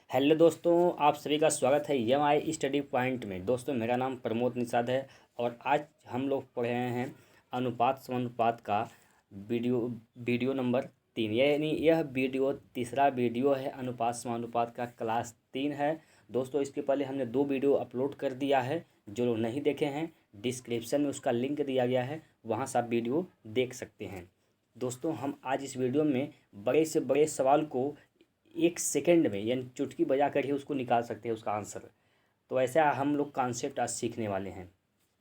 Hello दोस्तों, आप सभी का स्वागत है EMI स्टडी पॉइंट में। दोस्तों, मेरा नाम प्रमोद निषाद है और आज हम लोग पढ़ रहे हैं अनुपात समानुपात का वीडियो वीडियो नंबर 3। यानी यह वीडियो तीसरा वीडियो है। अनुपात समानुपात का क्लास 3 है। दोस्तों, इसके पहले हमने 2 वीडियो अपलोड कर दिया है। जो लोग नहीं देखे हैं, डिस्क्रिप्शन में उसका लिंक दिया गया है, वहाँ से आप वीडियो देख सकते हैं। दोस्तों, हम आज इस वीडियो में बड़े से बड़े सवाल को 1 सेकंड में यानी चुटकी बजा कर ही उसको निकाल सकते हैं, उसका आंसर। तो ऐसा हम लोग कॉन्सेप्ट आज सीखने वाले हैं।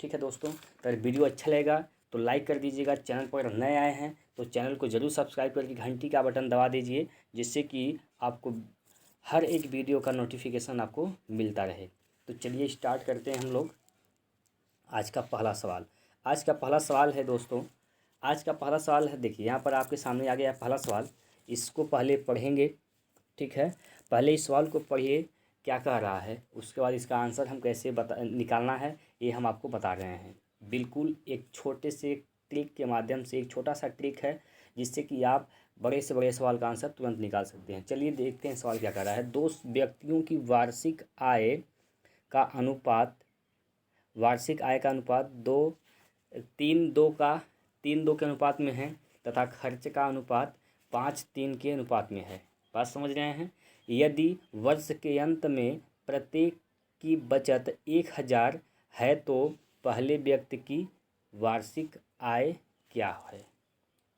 ठीक है दोस्तों, तो वीडियो अच्छा लगेगा तो लाइक कर दीजिएगा। चैनल पर नए आए हैं तो चैनल को ज़रूर सब्सक्राइब करके घंटी का बटन दबा दीजिए, जिससे कि आपको हर एक वीडियो का नोटिफिकेशन आपको मिलता रहे। तो चलिए स्टार्ट करते हैं हम लोग। आज का पहला सवाल है दोस्तों। आज का पहला सवाल है, देखिए यहाँ पर आपके सामने आ गया पहला सवाल। इसको पहले पढ़ेंगे, ठीक है। पहले इस सवाल को पढ़िए क्या कह रहा है, उसके बाद इसका आंसर हम कैसे निकालना है ये हम आपको बता रहे हैं। बिल्कुल एक छोटे से ट्रिक के माध्यम से, एक छोटा सा ट्रिक है जिससे कि आप बड़े से बड़े सवाल का आंसर तुरंत निकाल सकते हैं। चलिए देखते हैं सवाल क्या कह रहा है। 2 व्यक्तियों की वार्षिक आय का अनुपात दो तीन दो के अनुपात में है तथा खर्च का अनुपात 5:3 के अनुपात में है। बात समझ रहे हैं। यदि वर्ष के अंत में प्रत्येक की बचत 1000 है तो पहले व्यक्ति की वार्षिक आय क्या है।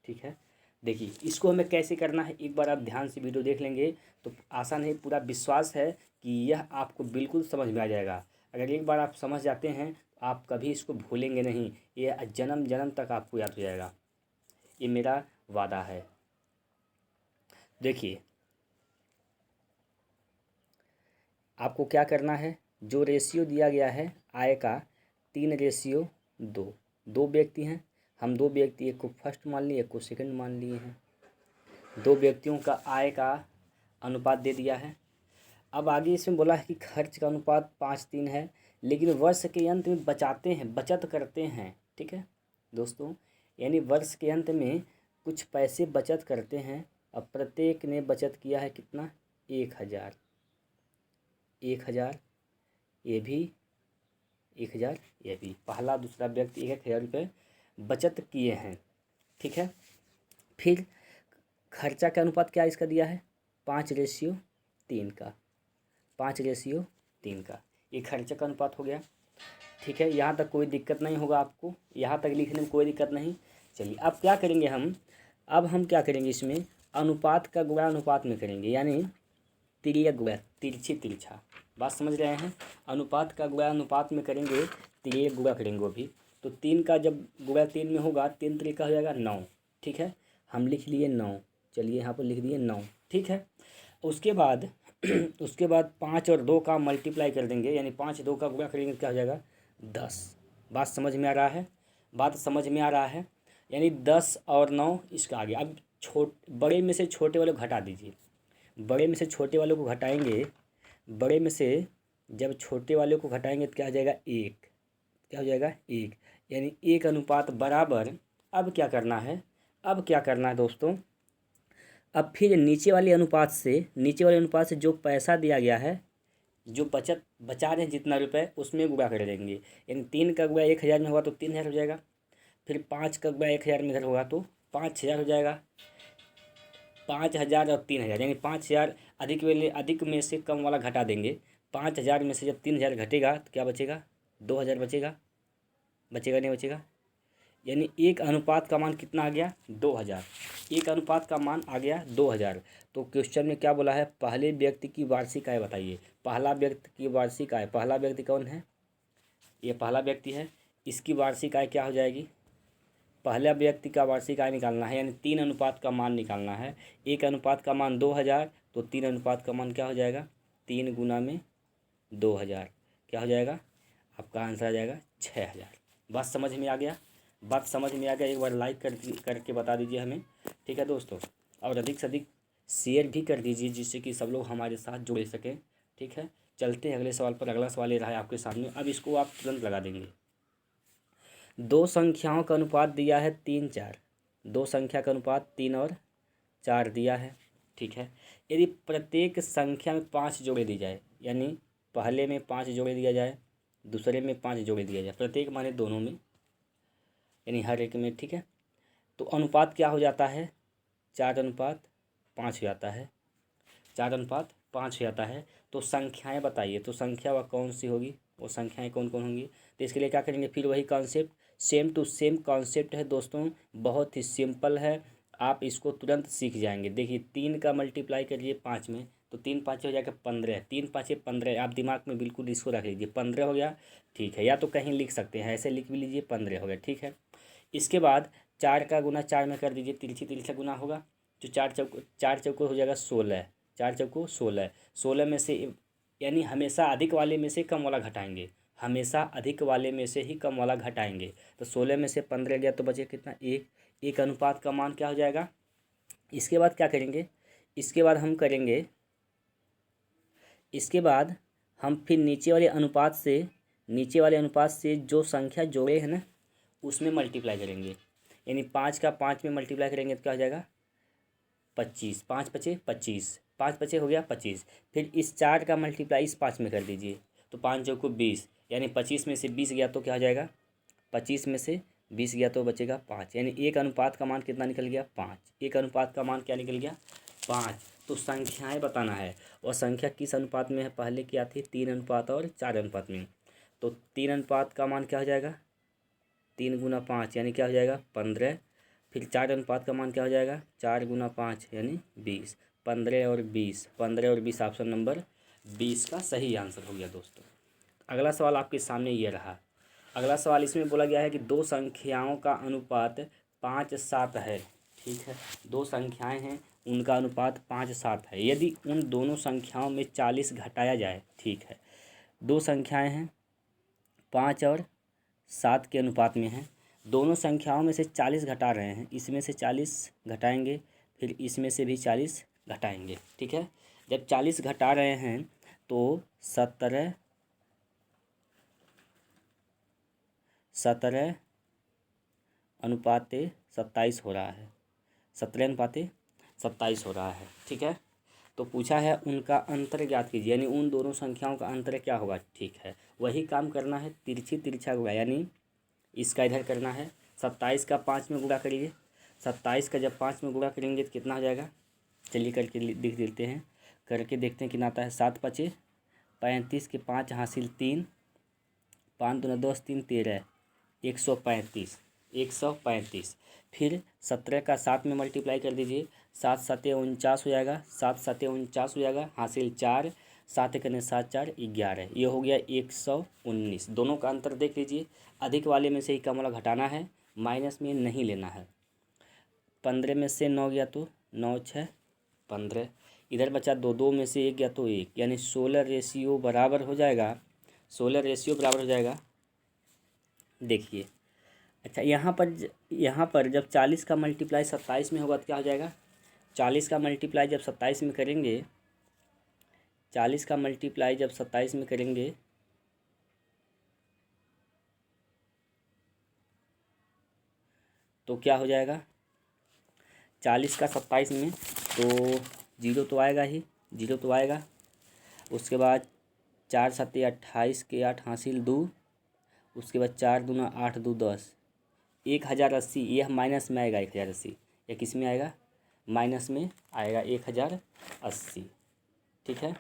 ठीक है, देखिए इसको हमें कैसे करना है, एक बार आप ध्यान से वीडियो देख लेंगे तो आसान है। पूरा विश्वास है कि यह आपको बिल्कुल समझ में आ जाएगा। अगर एक बार आप समझ जाते हैं तो आप कभी इसको भूलेंगे नहीं। ये जन्म जन्म तक आपको याद हो जाएगा, ये मेरा वादा है। देखिए आपको क्या करना है, जो रेशियो दिया गया है आय का 3:2। 2 व्यक्ति हैं, हम 2 व्यक्ति, एक को फर्स्ट मान लिए, एक को सेकंड मान लिए हैं। 2 व्यक्तियों का आय का अनुपात दे दिया है। अब आगे इसमें बोला है कि खर्च का अनुपात 5:3 है, लेकिन वर्ष के अंत में बचाते हैं, बचत करते हैं। ठीक है दोस्तों, यानी वर्ष के अंत में कुछ पैसे बचत करते हैं। अब प्रत्येक ने बचत किया है कितना, 1000। 1000 ये भी, 1000 ये भी। पहला दूसरा व्यक्ति 1000 रुपये बचत किए हैं। ठीक है, फिर खर्चा का अनुपात क्या इसका दिया है, 5:3 का। 5:3 का ये खर्चे का अनुपात हो गया। ठीक है, यहाँ तक कोई दिक्कत नहीं होगा आपको, यहाँ तक लिखने में कोई दिक्कत नहीं। चलिए अब क्या करेंगे हम, अब हम क्या करेंगे इसमें, अनुपात का गुणा अनुपात में करेंगे, यानी तिर्यक गुणा, तिरछी तिरछा। बात समझ रहे हैं। अनुपात का गुणा अनुपात में करेंगे, तिर्यक गुणा करेंगे वो भी। तो 3 का जब गुणा 3 में होगा, 3 तरीका हो जाएगा 9। ठीक है, हम लिख लिए 9। चलिए यहाँ पर लिख दिए 9। ठीक है, उसके बाद उसके बाद 5 और 2 का मल्टीप्लाई कर देंगे, यानी 5 2 का गुणा करेंगे तो क्या हो जाएगा, 10। बात समझ में आ रहा है, बात समझ में आ रहा है। यानी 10 और 9 इसका आ गया। अब बड़े में से छोटे वाले को घटा दीजिए। बड़े में से छोटे वालों को घटाएंगे, बड़े में से जब छोटे वाले को घटाएंगे तो क्या हो जाएगा, 1। क्या हो जाएगा, 1। यानी 1 अनुपात बराबर। अब क्या करना है, अब क्या करना है दोस्तों, अब फिर नीचे वाले अनुपात से जो पैसा दिया गया है, जो बचा रहे हैं जितना रुपए, उसमें गुणा कर देंगे। यानी 3 का गुणा 1000 में होगा तो 3000 हो जाएगा। फिर 5 का गुणा 1000 में इधर होगा तो 5000 हो जाएगा। 5000 और 3000, यानी 5000 अधिक में से कम वाला घटा देंगे। 5000 में से जब 3000 घटेगा तो क्या बचेगा, 2000 बचेगा। बचेगा नहीं बचेगा, यानी 1 अनुपात का मान कितना आ गया, 2000। 1 अनुपात का मान आ गया 2000। तो क्वेश्चन में क्या बोला है, पहले व्यक्ति की वार्षिक आय बताइए। पहला व्यक्ति की वार्षिक आय, पहला व्यक्ति कौन है, ये पहला व्यक्ति है। इसकी वार्षिक आय क्या हो जाएगी, पहला व्यक्ति का वार्षिक आय निकालना है, यानी 3 अनुपात का मान निकालना है। 1 अनुपात का मान 2000, तो 3 अनुपात का मान क्या हो जाएगा, 3 गुना में 2000 क्या हो जाएगा, आपका आंसर आ जाएगा 6000। बात समझ में आ गया, बात समझ में आ गया। एक बार लाइक करके बता दीजिए हमें। ठीक है दोस्तों, और अधिक से अधिक शेयर भी कर दीजिए, जिससे कि सब लोग हमारे साथ जुड़ सकें। ठीक है, चलते हैं अगले सवाल पर। अगला सवाल ये रहा है आपके सामने, अब इसको आप तुरंत लगा देंगे। 2 संख्याओं का अनुपात दिया है 3 4। 2 संख्या का अनुपात 3 और 4 दिया है। ठीक है, यदि प्रत्येक संख्या में 5 जोड़े दी जाए, यानी पहले में 5 जोड़े दिया जाए, दूसरे में 5 जोड़े दिया जाए, प्रत्येक माने दोनों में, यानी हर एक में, ठीक है, तो अनुपात क्या हो जाता है, 4:5 हो जाता है, 4:5 हो जाता है। तो संख्याएं बताइए, तो संख्या वह कौन सी होगी, वो संख्याएं कौन कौन होंगी। तो इसके लिए क्या करेंगे, फिर वही concept, same to same concept है दोस्तों, बहुत ही सिंपल है, आप इसको तुरंत सीख जाएंगे। देखिए 3 का मल्टीप्लाई करिए 5 में, तो 3 5 हो जाएगा 15, 3 5 15, आप दिमाग में बिल्कुल इसको रख लीजिए, 15 हो गया, ठीक है, या तो कहीं लिख सकते हैं, ऐसे लिख भी लीजिए, 15 हो गया, ठीक है। इसके बाद 4 का गुना 4 में कर दीजिए, तिरछी तिरछा गुना होगा, जो 4 चौको हो जाएगा 16, 4 चौको 16, 16 में से, यानी हमेशा अधिक वाले में से कम वाला घटाएंगे, हमेशा अधिक वाले में से ही कम वाला घटाएंगे। तो 16 में से 15 गया तो बचे कितना, एक अनुपात का मान क्या हो जाएगा। इसके बाद क्या करेंगे, इसके बाद हम करेंगे, इसके बाद हम फिर नीचे वाले अनुपात से जो संख्या जोड़े हैं ना, उसमें मल्टीप्लाई करेंगे, यानी 5 का 5 में मल्टीप्लाई करेंगे तो क्या हो जाएगा 25, 5 पचे 25, 5 पचे हो गया 25। फिर इस 4 का मल्टीप्लाई इस 5 में कर दीजिए, तो 5 चौको 20, यानी 25 में से 20 गया तो क्या हो जाएगा, 25 में से 20 गया तो बचेगा 5, यानी एक अनुपात का मान कितना निकल गया 5, एक अनुपात का मान क्या निकल गया 5। तो संख्याएं बताना है, और संख्या किस अनुपात में है, पहले क्या थी 3 अनुपात और 4 अनुपात में। तो 3 अनुपात का मान क्या हो जाएगा, 3 गुना 5 यानी क्या हो जाएगा 15। फिर 4 अनुपात का मान क्या हो जाएगा, 4 गुना 5 यानी 20, 15 और 20, 15 और 20, ऑप्शन नंबर 20 का सही आंसर हो गया दोस्तों। अगला सवाल आपके सामने ये रहा। अगला सवाल इसमें बोला गया है कि दो संख्याओं का अनुपात 5:7 है, ठीक है, दो संख्याएं हैं, उनका अनुपात 5:7 है। यदि उन दोनों संख्याओं में 40 घटाया जाए, ठीक है, दो संख्याएं हैं 5 और 7 के अनुपात में हैं, दोनों संख्याओं में से 40 घटा रहे हैं, इसमें से 40 घटाएंगे, फिर इसमें से भी 40 घटाएंगे, ठीक है। जब 40 घटा रहे हैं तो 17 अनुपात 27 हो रहा है, 17 अनुपात 27 हो रहा है, ठीक है। तो पूछा है उनका अंतर ज्ञात कीजिए, यानी उन दोनों संख्याओं का अंतर क्या होगा, ठीक है, वही काम करना है, तिरछी तिरछा गुणा, यानी इसका इधर करना है, 27 का 5 में गुणा करिए, 27 का जब 5 में गुणा करेंगे तो कितना हो जाएगा, चलिए करके देख लेते हैं, करके देखते हैं कितना आता है। 7 पचे 35 के 5 हासिल 3, 5 दूना 10, 3 13, 135। फिर 17 का 7 में मल्टीप्लाई कर दीजिए, 7 7 49 हो जाएगा, 7 7 49 हो जाएगा, हासिल 4, 7 करने 7 4 11, ये हो गया 119। दोनों का अंतर देख लीजिए, अधिक वाले में से ही कम वाला घटाना है, माइनस में नहीं लेना है। 15 में से 9 गया तो 9 6 15, इधर बचा 2, 2 में से 1 गया तो 1, यानी 16 रेशियो बराबर हो जाएगा, 16 रेशियो बराबर हो जाएगा। देखिए अच्छा, यहाँ पर जब 40 का मल्टीप्लाई 27 में होगा तो क्या हो जाएगा, 40 का मल्टीप्लाई जब 27 में करेंगे, 40 का मल्टीप्लाई जब 27 में करेंगे तो क्या हो जाएगा, 40 का 27 में तो जीरो तो आएगा ही, जीरो तो आएगा। उसके बाद 4 7 28 के 8 हासिल 2, उसके बाद 4 दूना 8 2 10, 1080, यह माइनस में आएगा 1080, यह किस में आएगा, माइनस में आएगा 1080, ठीक है,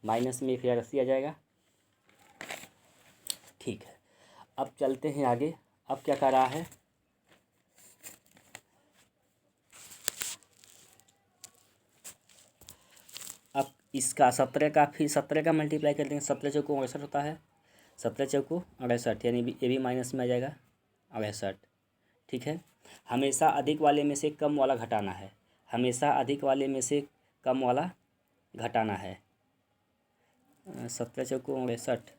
माइनस में 1080 आ जाएगा, ठीक है। अब चलते हैं आगे, अब क्या कर रहा है, अब इसका 17 का, फिर 17 का मल्टीप्लाई कर देंगे, 17 चौको 68 होता है, 17 चौको 68, यानी ये भी माइनस में आ जाएगा 68, ठीक है। हमेशा अधिक वाले में से कम वाला घटाना है, हमेशा अधिक वाले में से कम वाला घटाना है। 17 चौको 68,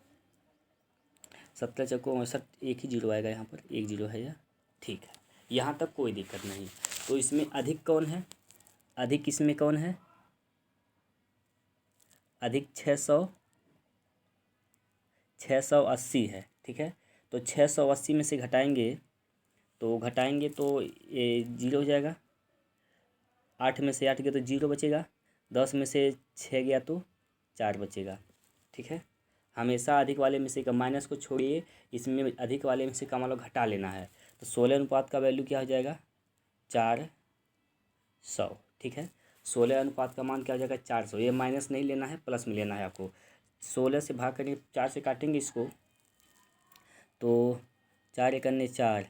17 चौको 68, एक ही जीरो आएगा यहाँ पर, एक जीरो है यह, ठीक है, यहाँ तक कोई दिक्कत नहीं। तो इसमें अधिक कौन है, अधिक इसमें कौन है, अधिक 680 है, ठीक है। तो 680 में से घटाएंगे तो ये जीरो हो जाएगा, 8 में से 8 गया तो जीरो बचेगा, 10 में से 6 गया तो 4 बचेगा। ठीक है, हमेशा अधिक वाले में से का माइनस को छोड़िए, इसमें अधिक वाले में से का मान लो घटा लेना है। तो 16 अनुपात का वैल्यू क्या हो जाएगा? 400। ठीक है, 16 अनुपात का मान क्या हो जाएगा? 400। ये माइनस नहीं लेना है, प्लस में लेना है आपको। 16 से भाग करेंगे, 4 से काटेंगे इसको तो 4 एकन्ने 4,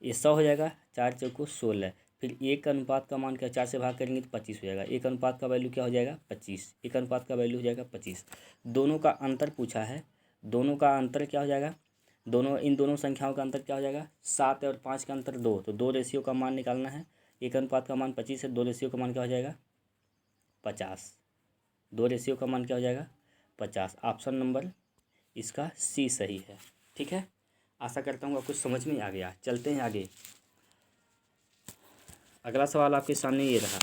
ये 100 हो जाएगा। 4 चौको 16। फिर 1 अनुपात का मान क्या? 4 से भाग करेंगे तो 25 हो जाएगा। 1 अनुपात का वैल्यू क्या हो जाएगा? 25। 1 अनुपात का वैल्यू हो जाएगा 25। दोनों का अंतर पूछा है, दोनों का अंतर क्या हो जाएगा? इन दोनों संख्याओं का अंतर क्या हो जाएगा? 7 और 5 का अंतर 2, तो 2 रेशियो का मान निकालना है। 1 अनुपात का मान 25 है, 2 रेशियो का मान क्या हो जाएगा? 50। 2 रेशियो का मान क्या हो जाएगा? 50। ऑप्शन नंबर इसका सी सही है। ठीक है, आशा करता हूँ आपको समझ में आ गया। चलते हैं आगे। अगला सवाल आपके सामने ये रहा,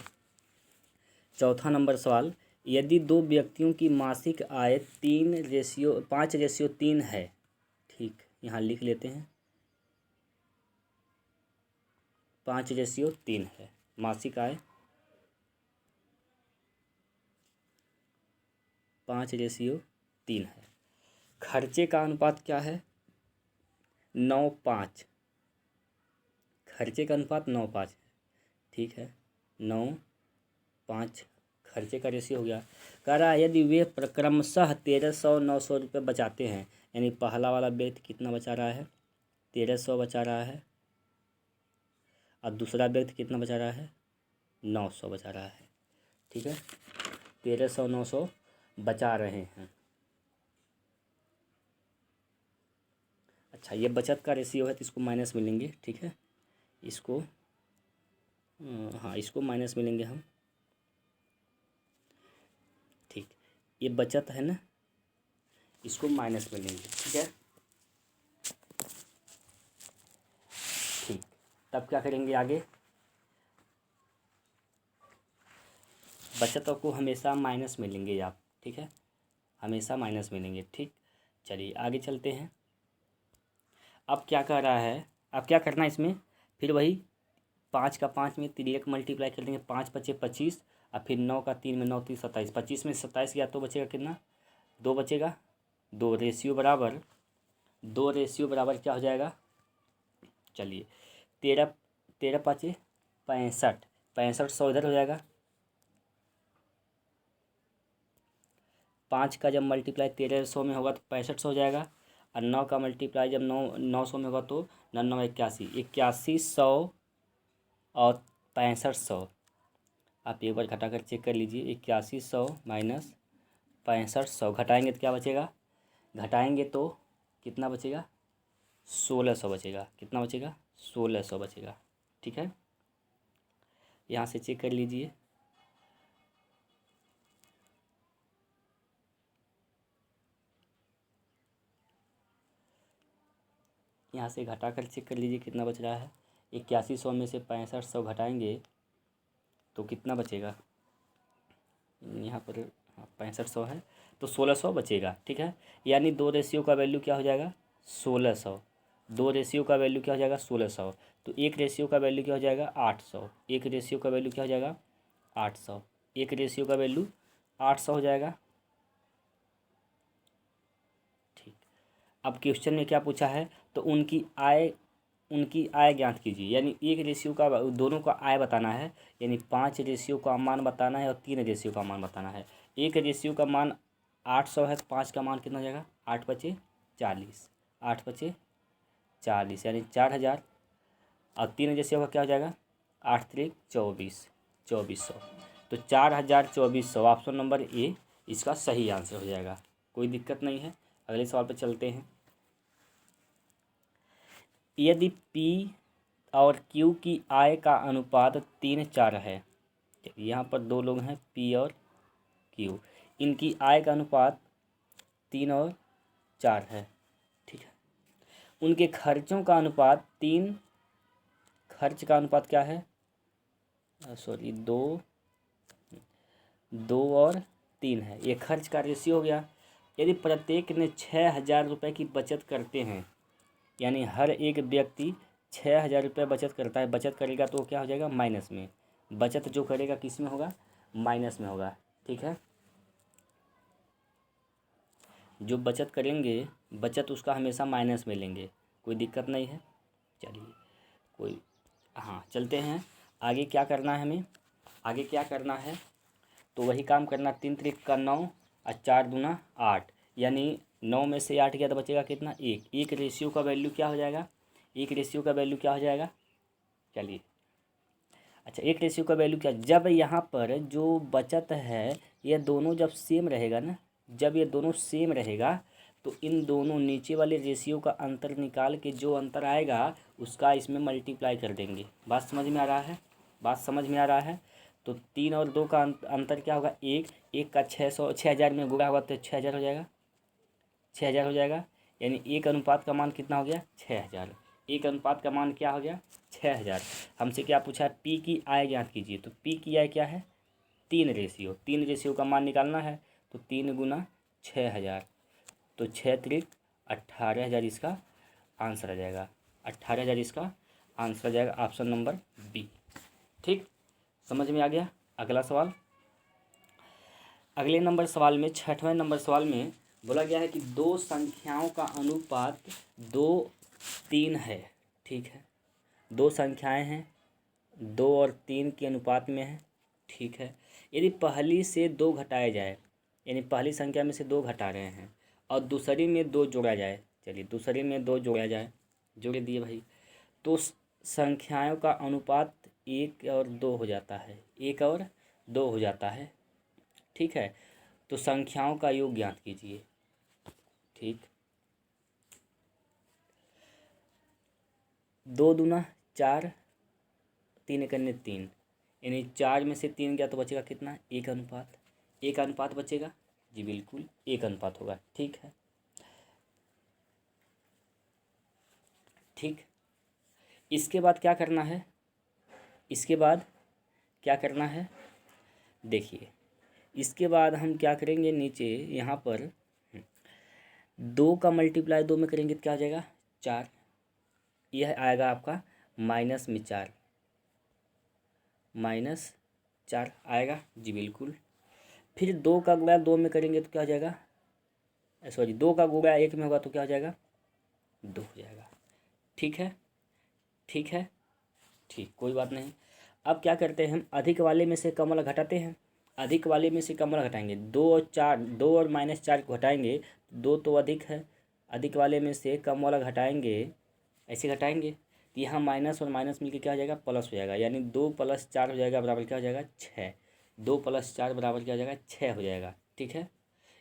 चौथा नंबर सवाल। यदि दो व्यक्तियों की मासिक आय 5:3 है। ठीक, यहाँ लिख लेते हैं 5:3 है मासिक आय, 5:3 है। खर्चे का अनुपात क्या है? 9:5। खर्चे का अनुपात 9:5 है। ठीक है, 9:5 खर्चे का रेशियो हो गया। कह रहा है यदि वे क्रमशः 1300 900 रुपये बचाते हैं, यानी पहला वाला व्यक्ति कितना बचा रहा है? 1300 बचा रहा है, और दूसरा व्यक्ति कितना बचा रहा है? 900 बचा रहा है। ठीक है, 1300 900 बचा रहे हैं। अच्छा, ये बचत का रेशियो है तो इसको माइनस मिलेंगे। ठीक है, इसको हाँ, इसको माइनस मिलेंगे हम। ठीक, ये बचत है ना, इसको माइनस मिलेंगे। ठीक है, ठीक, तब क्या करेंगे आगे? बचतों को हमेशा माइनस मिलेंगे आप। ठीक है, हमेशा माइनस मिलेंगे। ठीक, चलिए आगे चलते हैं। अब क्या कह रहा है, अब क्या करना है इसमें? फिर वही 5 का 5 में 3 मल्टीप्लाई कर देंगे, 5 × 5 = 25, और फिर 9 का 3 में 9 × 3 = 27। 25 में 27 गया तो बचेगा कितना? 2 बचेगा। 2 रेशियो बराबर, 2 रेशियो बराबर क्या हो जाएगा? चलिए 13 13 × 5 = 65। 6500 इधर हो जाएगा। 5 का जब मल्टीप्लाई 1300 में होगा तो 6500 हो जाएगा, और 9 का मल्टीप्लाई जब 900 में होगा तो 9 9 81, 8100 और 6500। आप एक बार घटा कर चेक कर लीजिए। 8100 माइनस 6500 घटाएंगे तो क्या बचेगा? घटाएंगे तो कितना बचेगा? 1600 बचेगा। कितना बचेगा? 1600 बचेगा। ठीक है, यहाँ से चेक कर लीजिए। यहाँ से घटा कर चेक कर लीजिए कितना बच रहा है। 8100 में से 6500 घटाएंगे तो कितना बचेगा? यहाँ पर हाँ 6500 है तो 1600 बचेगा। ठीक है, यानी 2 रेशियो का वैल्यू क्या हो जाएगा? 1600। 2 रेशियो का वैल्यू क्या हो जाएगा? 1600। तो 1 रेशियो का वैल्यू क्या हो जाएगा? 800। 1 रेशियो का वैल्यू क्या हो जाएगा? 800। 1 रेशियो का वैल्यू 800 हो जाएगा। ठीक, अब क्वेश्चन में क्या पूछा है? तो उनकी आय ज्ञात कीजिए, यानी 1 रेशियो का, दोनों का आय बताना है, यानी 5 रेशियो का मान बताना है और 3 रेशियो का मान बताना है। 1 रेशियो का मान 800 है तो 5 का मान कितना हो जाएगा? 8 × 5 = 40। 8 × 5 = 40 यानी 4000, और 3 रेशियो का क्या हो जाएगा? 8 × 3 = 24, 2400। तो 402400 ऑप्शन नंबर ए इसका सही आंसर हो जाएगा। कोई दिक्कत नहीं है। अगले सवाल पर चलते हैं। यदि P और Q की आय का अनुपात 3:4 है, यहाँ पर 2 लोग हैं P और Q, इनकी आय का अनुपात 3 और 4 है। ठीक है, उनके खर्चों का अनुपात 3, खर्च का अनुपात क्या है? सॉरी 2 और 3 है। ये खर्च का रेशियो हो गया। यदि प्रत्येक ने 6000 रुपये की बचत करते हैं, यानी हर एक व्यक्ति 6000 रुपये बचत करता है, बचत करेगा तो क्या हो जाएगा? माइनस में। बचत जो करेगा किस में होगा? माइनस में होगा। ठीक है, जो बचत करेंगे बचत उसका हमेशा माइनस में लेंगे, कोई दिक्कत नहीं है। चलिए कोई, हाँ चलते हैं आगे। क्या करना है हमें, आगे क्या करना है, तो वही काम करना। 3 त्रिक का 9 और 4 दूना 8, यानी 9 में से 8 गया तो बचेगा कितना, 1। एक रेशियो का वैल्यू क्या हो जाएगा, एक रेशियो का वैल्यू क्या हो जाएगा, चलिए अच्छा एक रेशियो का वैल्यू क्या, जब यहाँ पर जो बचत है ये दोनों जब सेम रहेगा ना, जब ये दोनों सेम रहेगा तो इन दोनों नीचे वाले रेशियो का अंतर निकाल के जो अंतर आएगा उसका इसमें मल्टीप्लाई कर देंगे। बात समझ में आ रहा है, बात समझ में आ रहा है। तो 3 और 2 का अंतर क्या होगा, एक, एक का 6,000 में गुणा होगा तो 6,000 हो जाएगा, 6,000 हो जाएगा। यानी एक अनुपात का मान कितना हो गया, 6,000। एक अनुपात का मान क्या हो गया, 6,000। हमसे क्या पूछा, पी की आय ज्ञात कीजिए, तो पी की आय क्या है, 3 रेशियो, 3 रेशियो का मान निकालना है। तो 3 गुना 6,000, तो 6 त्रिक 18,000 इसका आंसर आ जाएगा, 18,000 इसका आंसर आ जाएगा, ऑप्शन नंबर बी। ठीक, समझ में आ गया। अगला सवाल, अगले नंबर सवाल में 6वें नंबर सवाल में बोला गया है कि दो संख्याओं का अनुपात 2:3 है। ठीक है, दो संख्याएं हैं, 2 और 3 के अनुपात में है। ठीक है, यदि पहली से 2 घटाया जाए, यानी पहली संख्या में से 2 घटा रहे हैं और दूसरी में 2 जोड़ा जाए, चलिए दूसरी में 2 जोड़ा जाए, जोड़ दिए भाई, तो संख्याओं का अनुपात 1 और 2 हो जाता है, 1 और 2 हो जाता है। ठीक है, तो संख्याओं का योग ज्ञात कीजिए। ठीक, 2 दूना 4, 3 एक अन्य 3, यानी 4 में से 3 गया तो बचेगा कितना, 1 अनुपात, 1 अनुपात बचेगा। जी बिल्कुल 1 अनुपात होगा। ठीक है, ठीक, इसके बाद क्या करना है, इसके बाद क्या करना है, देखिए इसके बाद हम क्या करेंगे, नीचे यहाँ पर 2 का मल्टीप्लाई 2 में करेंगे तो क्या हो जाएगा, 4, यह आएगा आपका माइनस में 4, -4 आएगा। जी बिल्कुल, फिर 2 का गुणा 2 में करेंगे तो क्या हो जाएगा, सॉरी 2 का गुणा 1 में होगा तो क्या हो जाएगा, 2 हो जाएगा। ठीक है, ठीक है, ठीक, कोई बात नहीं। अब क्या करते हैं, हम अधिक वाले में से कम वाला घटाते हैं, अधिक वाले में से कम वाला घटाएंगे, 2 और 4, 2 और -4 को घटाएंगे, 2 तो अधिक है, अधिक वाले में से कम वाला घटाएंगे, ऐसे घटाएंगे तो यहाँ माइनस और माइनस मिलके क्या हो जाएगा, प्लस हो जाएगा, यानी 2 + 4 हो जाएगा बराबर क्या हो जाएगा, 6। 2 + 4 बराबर क्या हो जाएगा, 6 हो जाएगा। ठीक है,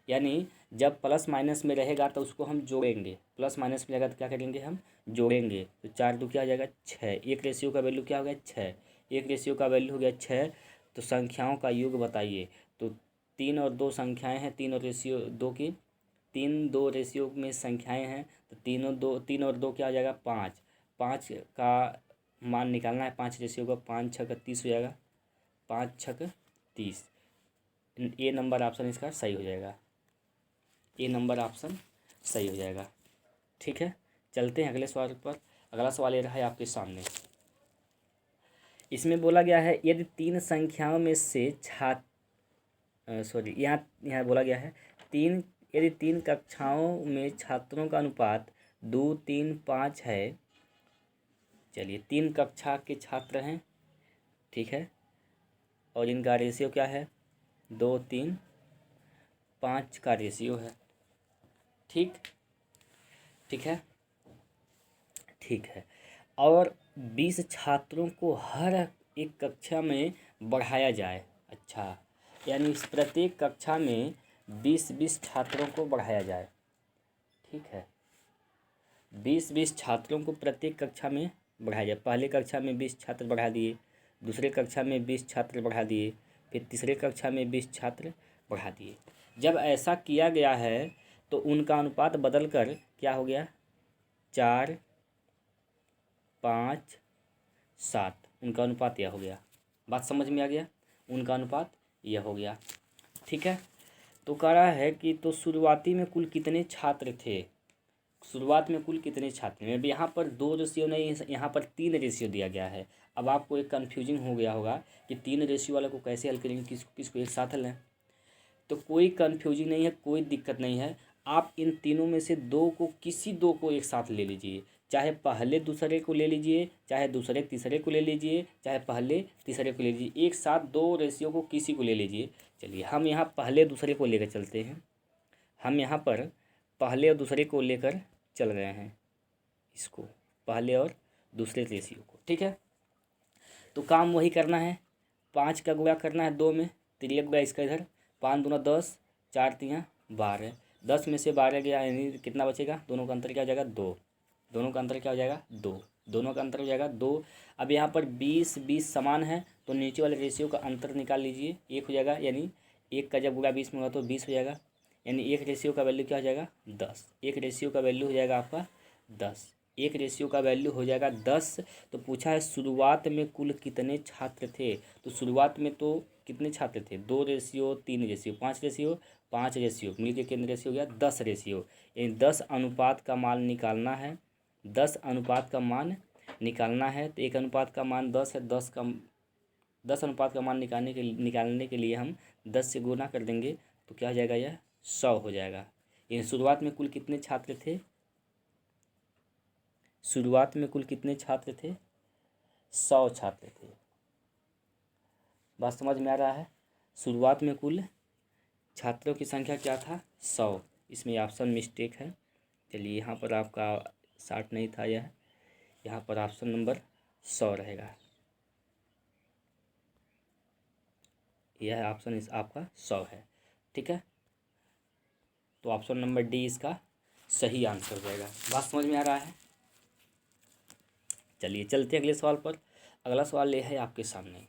यानी जब प्लस माइनस में रहेगा तो उसको हम जोड़ेंगे, प्लस माइनस में रहेगा तो क्या करेंगे, हम जोड़ेंगे, तो 4 दो क्या हो जाएगा, 6। एक रेशियो का वैल्यू क्या हो गया, 6, एक रेशियो का वैल्यू हो गया 6। तो संख्याओं का योग बताइए, तो 3 और 2 संख्याएं हैं, 3 और रेशियो 2 की, 3 2 रेशियो में संख्याएं हैं, तो 3 और 2 क्या हो जाएगा, 5, 5 का मान निकालना है, 5 रेशियो का, 5 6 30 हो जाएगा, 5 6 30। ए नंबर ऑप्शन इसका सही हो जाएगा, ए नंबर ऑप्शन सही हो जाएगा। ठीक है, चलते हैं अगले सवाल पर। अगला सवाल ये रहा है आपके सामने, इसमें बोला गया है यदि 3 संख्याओं में से सॉरी यहाँ यहाँ बोला गया है यदि 3 कक्षाओं में छात्रों का अनुपात 2 3 5 है। चलिए 3 कक्षा के छात्र हैं, ठीक है, और इनका रेशियो क्या है, 2 3 5 का रेशियो है। ठीक, ठीक है, ठीक है, और 20 छात्रों को हर एक कक्षा में बढ़ाया जाए। अच्छा, यानी इस प्रत्येक कक्षा में 20 छात्रों को बढ़ाया जाए। ठीक है, 20 छात्रों को प्रत्येक कक्षा में बढ़ाया जाए। पहले कक्षा में 20 छात्र बढ़ा दिए, दूसरे कक्षा में 20 छात्र बढ़ा दिए, फिर तीसरे कक्षा में 20 छात्र बढ़ा दिए। जब ऐसा किया गया है तो उनका अनुपात बदल कर क्या हो गया, 4 5 7, उनका अनुपात यह हो गया। बात समझ में आ गया, उनका अनुपात यह हो गया। ठीक है, तो कह रहा है कि तो शुरुआती में कुल कितने छात्र थे, शुरुआत में कुल कितने छात्र हैं। अब यहाँ पर 2 रेशियो नहीं है, यहाँ पर 3 रेशियो दिया गया है। अब आपको एक कन्फ्यूजिंग हो गया होगा कि 3 रेशियो वाला को कैसे हल करेंगे, किसको किसको एक साथ हल है। तो कोई कन्फ्यूजिंग नहीं है, कोई दिक्कत नहीं है। आप इन तीनों में से 2 को, किसी 2 को एक साथ ले लीजिए, चाहे पहले दूसरे को ले लीजिए, चाहे दूसरे तीसरे को ले लीजिए, चाहे पहले तीसरे को ले लीजिए। एक साथ 2 रेशियो को किसी को ले लीजिए। चलिए हम यहाँ पहले दूसरे को लेकर चलते हैं। हम यहाँ पर पहले और दूसरे को लेकर चल रहे हैं, इसको पहले और दूसरे रेशियो को, ठीक है। तो काम वही करना है, 5 का गुणा करना है 2 में, 3 गुणा इसका इधर, 5 दूना 10, 4 तियाँ 12, 10 में से 12 गया, यानी कितना बचेगा, दोनों का अंतर क्या हो जाएगा 2, दोनों का अंतर क्या हो जाएगा 2, दोनों का अंतर हो जाएगा 2। अब यहाँ पर 20 समान है, तो नीचे वाले रेशियो का अंतर निकाल लीजिए, 1 हो जाएगा, यानी 1 का जब गुणा 20 में होगा तो 20 हो जाएगा, यानी एक रेशियो का वैल्यू क्या हो जाएगा 10। एक रेशियो का वैल्यू हो जाएगा आपका 10, एक रेशियो का वैल्यू हो जाएगा 10। तो पूछा है शुरुआत में कुल कितने छात्र थे। तो शुरुआत में तो कितने छात्र थे, 2 रेशियो 3 रेशियो 5 रेशियो मिलकर कितने रेशियो हो गया 10 रेशियो। यानी 10 अनुपात का मान निकालना है, 10 अनुपात का मान निकालना है। तो एक अनुपात का मान 10 है, 10 अनुपात का मान निकालने के लिए हम 10 से गुना कर देंगे, तो क्या हो जाएगा, यह 100 हो जाएगा। यानी शुरुआत में कुल कितने छात्र थे, शुरुआत में कुल कितने छात्र थे, 100 छात्र थे। बात समझ में आ रहा है। शुरुआत में कुल छात्रों की संख्या क्या था 100, इसमें ऑप्शन मिस्टेक है। चलिए यहाँ पर आपका 60 नहीं था, यह यहाँ पर ऑप्शन नंबर 100 रहेगा, यह ऑप्शन इस आपका 100 है, ठीक है। तो ऑप्शन नंबर डी इसका सही आंसर हो जाएगा। बात समझ में आ रहा है। चलिए चलते हैं अगले सवाल पर। अगला सवाल ये है आपके सामने,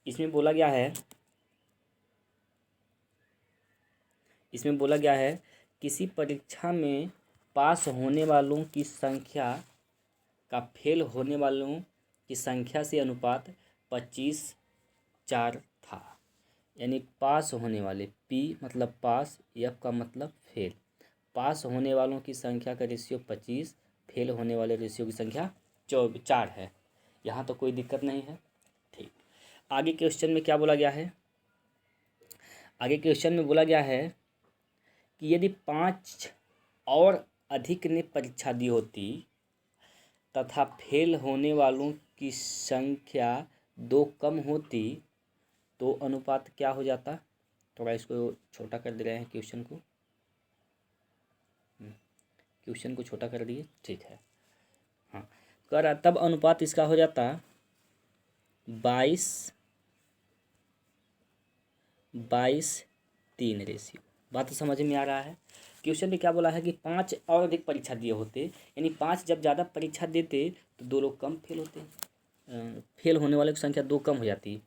इसमें बोला गया है किसी परीक्षा में पास होने वालों की संख्या का फेल होने वालों की संख्या से अनुपात 25:4 था। यानी पास होने वाले, पी मतलब पास, एफ का मतलब फेल, पास होने वालों की संख्या का रेशियो 25, फेल होने वाले रेशियो की संख्या 4 है। यहाँ तो कोई दिक्कत नहीं है, ठीक। आगे क्वेश्चन में क्या बोला गया है, आगे क्वेश्चन में बोला गया है कि यदि 5 और अधिक ने परीक्षा दी होती तथा फेल होने वालों की संख्या 2 कम होती तो अनुपात क्या हो जाता। थोड़ा इसको छोटा कर दे रहे हैं, क्वेश्चन को छोटा कर दिए, ठीक है। हाँ, कर तब अनुपात इसका हो जाता 22:3 रेशियो। बात तो समझ में आ रहा है। क्वेश्चन में क्या बोला है कि 5 और अधिक परीक्षा दिए होते, यानी 5 जब ज़्यादा परीक्षा देते तो 2 लोग कम फेल होते, फेल होने वालों की संख्या 2 कम हो जाती।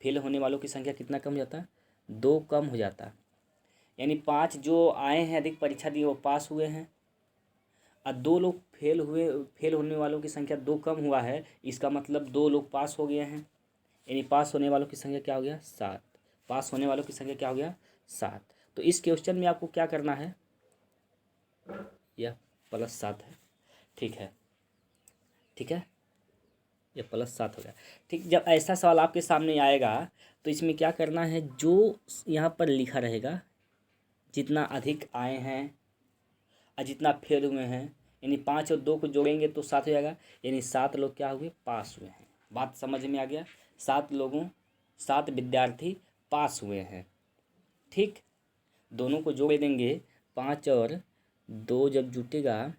फेल होने वालों की संख्या कितना कम हो जाता, 2 कम हो जाता। यानी 5 जो आए हैं अधिक परीक्षा दिए वो पास हुए हैं, और 2 लोग फेल हुए, फेल होने वालों की संख्या 2 कम हुआ है, इसका मतलब 2 लोग पास हो गए हैं। यानी पास होने वालों की संख्या क्या हो गया 7, पास होने वालों की संख्या क्या हो गया 7। तो इस क्वेश्चन में आपको क्या करना है, यह +7 है, ठीक है, ठीक है, यह +7 हो गया, ठीक। जब ऐसा सवाल आपके सामने आएगा तो इसमें क्या करना है, जो यहाँ पर लिखा रहेगा जितना अधिक आए हैं और जितना फेल हुए हैं, यानी 5 और 2 को जोड़ेंगे तो 7 हो जाएगा, यानी 7 लोग क्या हुए पास हुए हैं। बात समझ में आ गया, 7 विद्यार्थी पास हुए हैं, ठीक। दोनों को जोड़ देंगे, 5 और 2 जब जुटेगा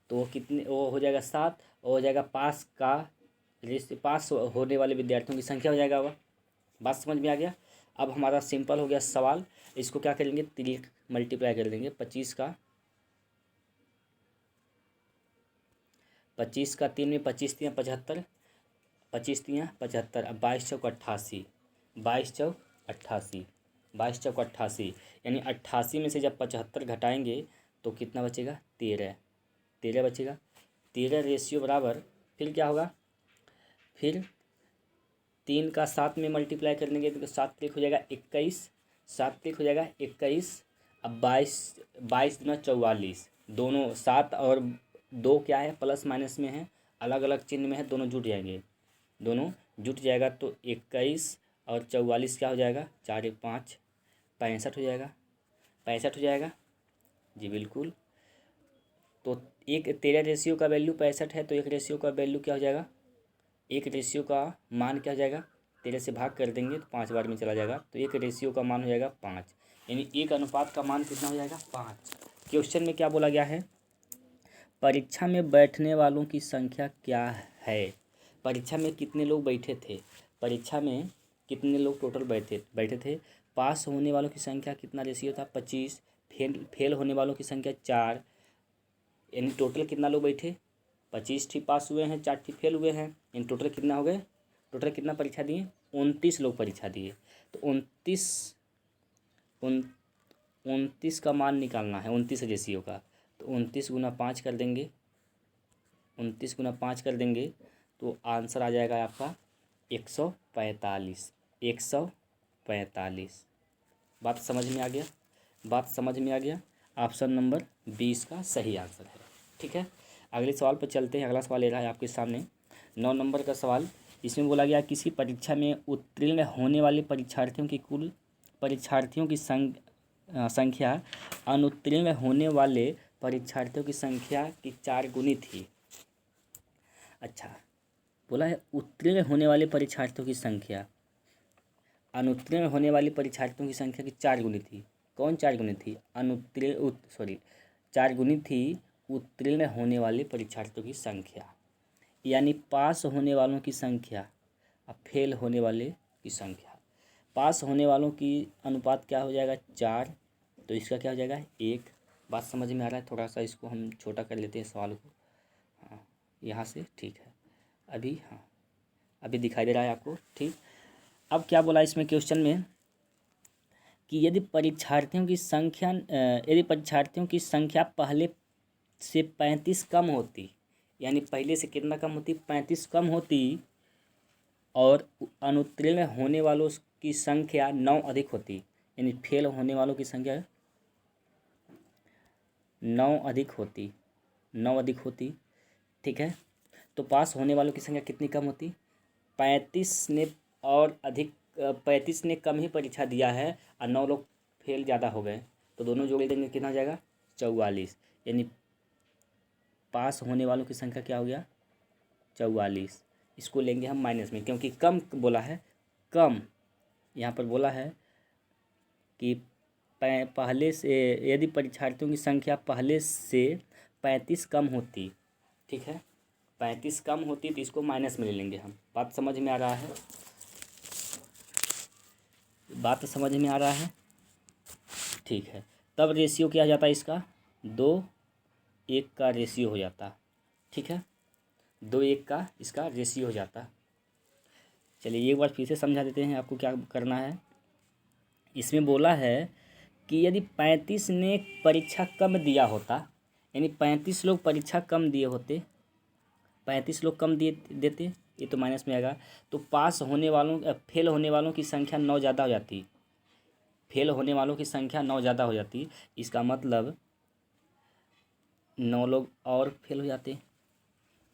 तो वो हो जाएगा 7, और हो जाएगा पास होने वाले विद्यार्थियों की संख्या हो जाएगा वह। बात समझ में आ गया। अब हमारा सिंपल हो गया सवाल, इसको क्या करेंगे 3 मल्टीप्लाई कर देंगे, 25 का 3 में 25 तियाँ 75, 25 तियाँ 75, अब 22 चौक 88, 22 चौक 88, 22 चौक 88, यानी 88 में से जब 75 घटाएंगे तो कितना बचेगा 13 बचेगा। 13 रेशियो बराबर, फिर क्या होगा, फिर 3 का 7 में मल्टीप्लाई कर देंगे तो 7 त्रिक हो जाएगा 21, 7 त्रिक हो जाएगा 21। अब 22 दूना 44, दोनों 7 और 2 क्या है, प्लस माइनस में है, अलग अलग चिन्ह में है, दोनों जुट जाएंगे, दोनों जुट जाएगा तो 21 और 44 क्या हो जाएगा, 4 1 5 65 हो जाएगा, 65 हो जाएगा जी बिल्कुल। तो एक तेरह रेशियो का वैल्यू 65 है, तो एक रेशियो का वैल्यू क्या हो जाएगा, एक रेशियो का मान क्या हो जाएगा, 13 से भाग कर देंगे तो 5 बार में चला जाएगा, तो एक रेशियो का मान हो जाएगा 5, यानी एक अनुपात का मान कितना हो जाएगा, 5। क्वेश्चन में क्या बोला गया है, परीक्षा में बैठने वालों की संख्या क्या है, परीक्षा में कितने लोग बैठे थे, परीक्षा में कितने लोग टोटल बैठे बैठे थे। पास होने वालों की संख्या कितना रेशियो था, 25। फेल होने वालों की संख्या 4, यानी टोटल कितना लोग बैठे, 25 ठीक पास हुए हैं, 4 ठीक फेल हुए हैं, इन टोटल कितना हो गए, टोटल कितना परीक्षा दिए, 29 लोग परीक्षा दिए। तो 29 का मान निकालना है, 29 रेशियो का, तो 29 गुना 5 कर देंगे, 29 गुना 5 कर देंगे तो आंसर आ जाएगा आपका 145, 145। बात समझ में आ गया, बात समझ में आ गया। ऑप्शन नंबर 20 का सही आंसर है। ठीक है, अगले सवाल पर चलते हैं। अगला सवाल ले रहा है आपके सामने 9 नंबर का सवाल। इसमें बोला गया किसी परीक्षा में उत्तीर्ण होने वाले परीक्षार्थियों की कुल परीक्षार्थियों की संख्या अनुत्तीर्ण होने वाले परीक्षार्थियों की संख्या की 4 गुनी थी। अच्छा, बोला है उत्तीर्ण होने वाले परीक्षार्थियों की संख्या अनुत्तीर्ण होने वाले परीक्षार्थियों की संख्या की 4 गुनी थी। कौन 4 गुनी थी, अनुत्तीर्ण 4 गुनी थी उत्तीर्ण होने वाले परीक्षार्थियों की संख्या, यानी पास होने वालों की संख्या और फेल होने वाले की संख्या। पास होने वालों की अनुपात क्या हो जाएगा, 4, तो इसका क्या हो जाएगा 1। बात समझ में आ रहा है, थोड़ा सा इसको हम छोटा कर लेते हैं सवाल को। हाँ, यहाँ से ठीक है अभी, हाँ अभी दिखाई दे रहा है आपको, ठीक। अब क्या बोला इसमें क्वेश्चन में कि यदि परीक्षार्थियों की संख्या पहले से 35 कम होती, यानी पहले से कितना कम होती, 35 कम होती, और अनुत्तीर्ण होने वालों की संख्या 9 अधिक होती, यानी फेल होने वालों की संख्या 9 अधिक होती, 9 अधिक होती, ठीक है। तो पास होने वालों की संख्या कितनी कम होती, 35 ने और अधिक 35 ने कम ही परीक्षा दिया है और 9 लोग फेल ज़्यादा हो गए, तो दोनों जोड़ देंगे कितना हो जाएगा 44, यानी पास होने वालों की संख्या क्या हो गया 44। इसको लेंगे हम माइनस में, क्योंकि कम बोला है, कम यहाँ पर बोला है कि पहले से यदि परीक्षार्थियों की संख्या पहले से 35 कम होती, ठीक है, 35 कम होती तो इसको माइनस में ले लेंगे हम। बात समझ में आ रहा है, बात समझ में आ रहा है, ठीक है। तब रेशियो क्या हो जाता है इसका, 2:1 का रेशियो हो जाता, ठीक है, 2:1 का इसका रेशियो हो जाता। चलिए एक बार फिर से समझा देते हैं आपको क्या करना है। इसमें बोला है कि यदि 35 ने परीक्षा कम दिया होता, यानी 35 लोग परीक्षा कम दिए होते, 35 लोग कम दिए देते, ये तो माइनस में आएगा, तो पास होने वालों फेल होने वालों की संख्या 9 ज़्यादा हो जाती, फेल होने वालों की संख्या 9 ज़्यादा हो जाती। इसका मतलब 9 लोग और फेल हो जाते,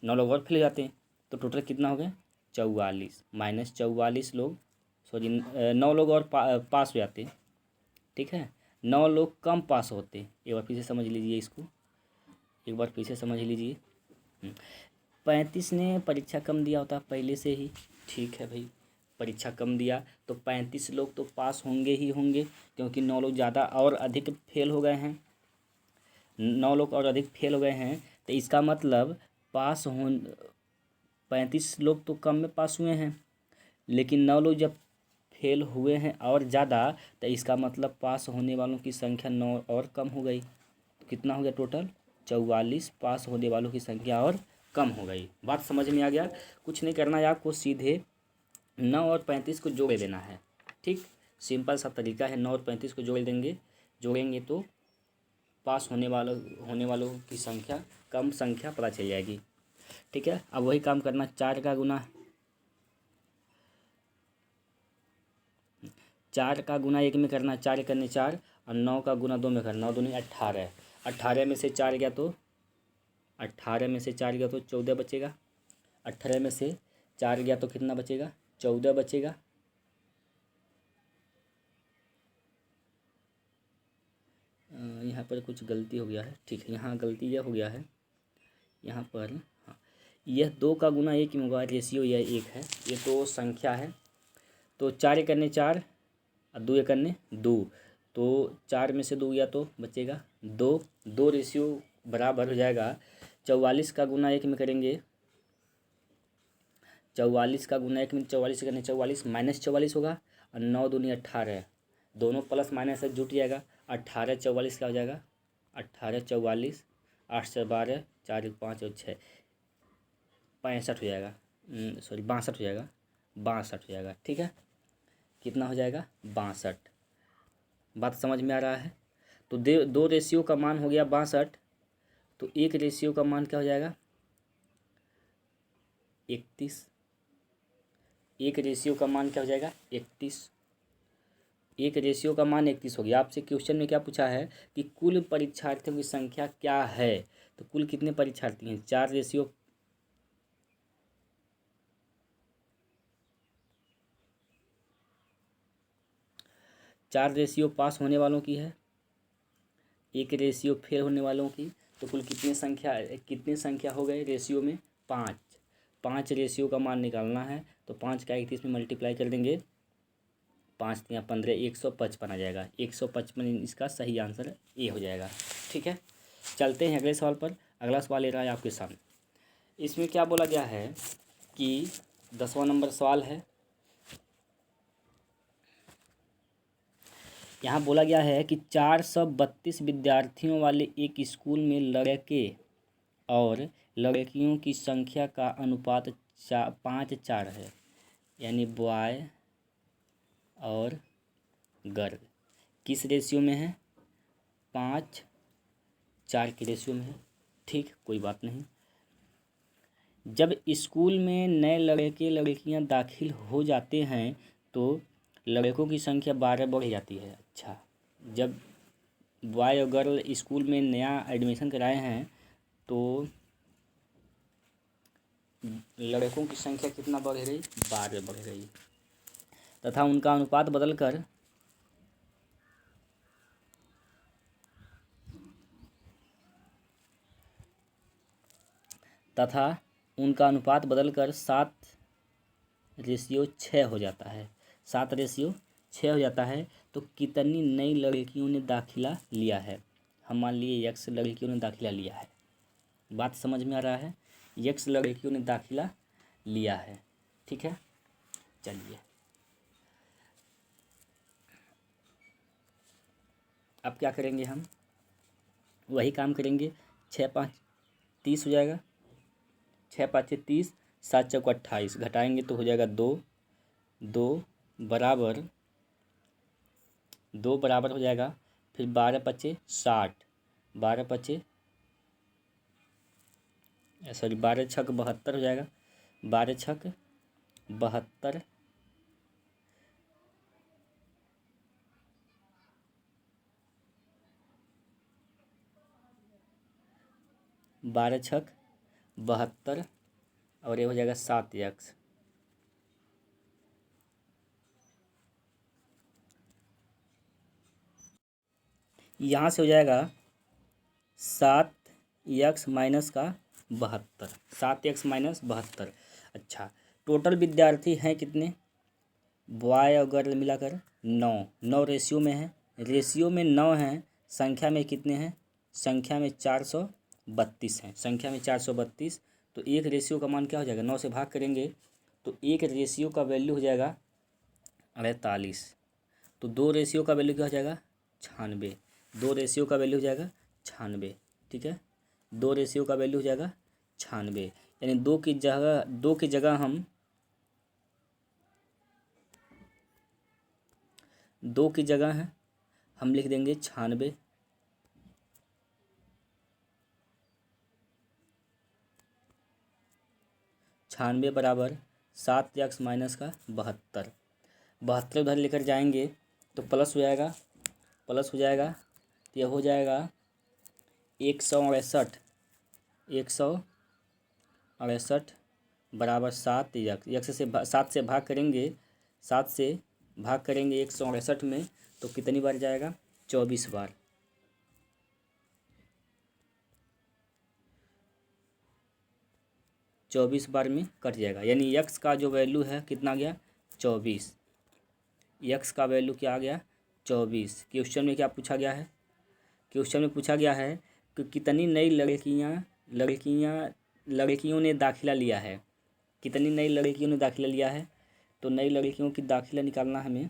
9 लोग और फेल हो जाते, तो टोटल कितना हो गया 44, माइनस 44 लोग, सॉरी 9 लोग और पास हो जाते, ठीक है, 9 लोग कम पास होते। एक बार फिर से समझ लीजिए इसको, एक बार फिर से समझ लीजिए। 35 ने परीक्षा कम दिया होता पहले से ही, ठीक है भाई, परीक्षा कम दिया तो 35 लोग तो पास होंगे ही होंगे, क्योंकि 9 लोग ज़्यादा और अधिक फेल हो गए हैं, 9 लोग और अधिक फेल हो गए हैं, तो इसका मतलब पास हो 35 लोग तो कम में पास हुए हैं, लेकिन 9 लोग जब फेल हुए हैं और ज़्यादा, तो इसका मतलब पास होने वालों की संख्या 9 और कम हो गई, तो कितना हो गया टोटल 44, पास होने वालों की संख्या और कम हो गई। बात समझ में आ गया, कुछ नहीं करना है आपको, सीधे 9 और 35 को जोड़ देना है, ठीक, सिंपल सा तरीका है, 9 और 35 को जोड़ देंगे, जोड़ेंगे तो पास होने वालों की संख्या कम संख्या पता चल जाएगी, ठीक है। अब वही काम करना, 4 का गुना 1 में करना, 4 करने 4, और 9 का गुना 2 में करना, 9 दूनी 18, 18 में से 4 गया तो 18 में से 4 गया तो 14 बचेगा। 18 में से 4 गया तो कितना बचेगा? 14 बचेगा। यहाँ पर कुछ गलती हो गया है। ठीक है, यहाँ गलती यह हो गया है, यहाँ पर हाँ, यह 2 का गुना 1 में होगा, रेशियो यह 1 है, ये तो संख्या है। तो 4 एकन्ने 4 और 2 एकन्ने 2, तो 4 में से 2 गया तो बचेगा 2। 2 रेशियो बराबर हो जाएगा 44 का गुना 1 में करेंगे, 44 का गुना 1 में 44 करने 44 माइनस 44 होगा, और 9 दूनी 18, दोनों प्लस माइनस से जुट जाएगा। 18 44 क्या हो जाएगा? 18 44, 8 से 12, 4 5 और 6 65 हो जाएगा, सॉरी 62 हो जाएगा, 62 हो जाएगा। ठीक है, कितना हो जाएगा? 62। बात समझ में आ रहा है? तो 2 रेशियो का मान हो गया 62, तो 1 रेशियो का मान क्या हो जाएगा? 31। 1 रेशियो का मान क्या हो जाएगा? 31। 1 रेशियो का मान 31 हो गया। आपसे क्वेश्चन में क्या पूछा है कि कुल परीक्षार्थियों की संख्या क्या है? तो कुल कितने परीक्षार्थी हैं? 4 रेशियो पास होने वालों की है, 1 रेशियो फेल होने वालों की। तो कुल कितनी संख्या हो गए रेशियो में? 5। 5 रेशियो का मान निकालना है, तो 5 का 31 में मल्टीप्लाई कर देंगे, 5 या 15, 155 आ जाएगा। 155 इसका सही आंसर ए हो जाएगा। ठीक है, चलते हैं अगले सवाल पर। अगला सवाल ले रहा है आपके सामने। इसमें क्या बोला गया है कि 10वां नंबर सवाल है। यहाँ बोला गया है कि 432 विद्यार्थियों वाले एक स्कूल में लड़के और लड़कियों की संख्या का अनुपात 5:4 है, यानी बॉय और गर्ल किस रेशियो में है? 5:4 के रेशियो में है। ठीक, कोई बात नहीं। जब स्कूल में नए लड़के लड़कियां दाखिल हो जाते हैं तो लड़कों की संख्या 12 बढ़ जाती है। अच्छा, जब बॉय और गर्ल स्कूल में नया एडमिशन कराए हैं तो लड़कों की संख्या कितना बढ़ गई? 12 बढ़ गई, तथा उनका अनुपात बदलकर तथा उनका अनुपात बदलकर 7:6 हो जाता है। 7:6 हो जाता है। तो कितनी नई लड़कियों ने दाखिला लिया है? हम मान लिए x लड़कियों ने दाखिला लिया है। बात समझ में आ रहा है? x लड़कियों ने दाखिला लिया है। ठीक है, चलिए अब क्या करेंगे? हम वही काम करेंगे। 6 5 30 हो जाएगा, 6 5 30, 7 चौको 28, घटाएंगे तो हो जाएगा 2 2 बराबर 2 बराबर हो जाएगा। फिर 12 पचे 60, 12 पचे सॉरी 12 छक 72 हो जाएगा, 12 छक 72, 12 छक 72 और ये हो जाएगा 7x। यहाँ से हो जाएगा 7x माइनस का 72, 7x माइनस 72। अच्छा, टोटल विद्यार्थी हैं कितने? बॉय और गर्ल मिलाकर 9 रेशियो में है। रेशियो में 9 हैं, संख्या में कितने हैं? संख्या में 432 हैं। संख्या में 432, तो 1 रेशियो का मान क्या हो जाएगा? 9 से भाग करेंगे तो 1 रेशियो का वैल्यू हो जाएगा 48। तो 2 रेशियो का वैल्यू क्या हो जाएगा? 96। 2 रेशियो का वैल्यू हो जाएगा 96। ठीक है, 2 रेशियो का वैल्यू हो जाएगा 96, यानी 2 की जगह हम 2 की जगह हम लिख देंगे 96। 96 बराबर 7x माइनस का 72। 72 उधर लेकर जाएंगे तो प्लस हो जाएगा, तो यह हो जाएगा 168 168 बराबर 7 यक्स। यक्स से 7 से भाग करेंगे, 7 से भाग करेंगे 168 में तो कितनी बार जाएगा? 24 बार। 24 बार में कट जाएगा, यानी यक्स का जो वैल्यू है कितना गया? 24। यक्स का वैल्यू क्या आ गया? 24। क्वेश्चन में क्या पूछा गया है? क्वेश्चन में पूछा गया है कि कितनी नई लड़कियों ने दाखिला लिया है। कितनी नई लड़कियों ने दाखिला लिया है? तो नई लड़कियों की दाखिला निकालना, हमें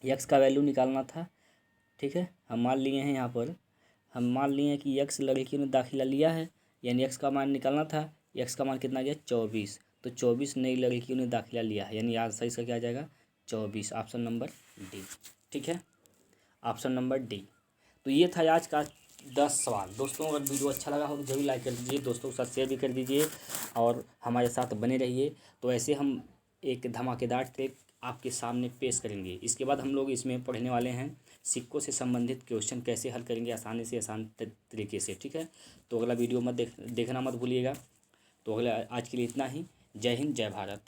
यक्स का वैल्यू निकालना था। ठीक है, हम मान लिए हैं यहाँ पर, हम मान लिए हैं कि यक्स लड़कियों ने दाखिला लिया है, यानी यक्स का मान निकालना था। यक्स का मान कितना गया? 24। तो 24 नई लड़कियों ने दाखिला लिया है, यानी आंसर इसका क्या आ जाएगा? 24। Option number D. ठीक है, ऑप्शन नंबर डी। तो ये था आज का 10 सवाल। दोस्तों अगर वीडियो अच्छा लगा हो तो जरूर लाइक कर दीजिए, दोस्तों के साथ शेयर भी कर दीजिए और हमारे साथ बने रहिए। तो ऐसे हम एक धमाकेदार ट्रिक आपके सामने पेश करेंगे। इसके बाद हम लोग इसमें पढ़ने वाले हैं सिक्कों से संबंधित क्वेश्चन कैसे हल करेंगे आसानी से आसान तरीके से। ठीक है, तो अगला वीडियो मत देखना मत भूलिएगा। तो अगला आज के लिए इतना ही। जय हिंद, जय भारत।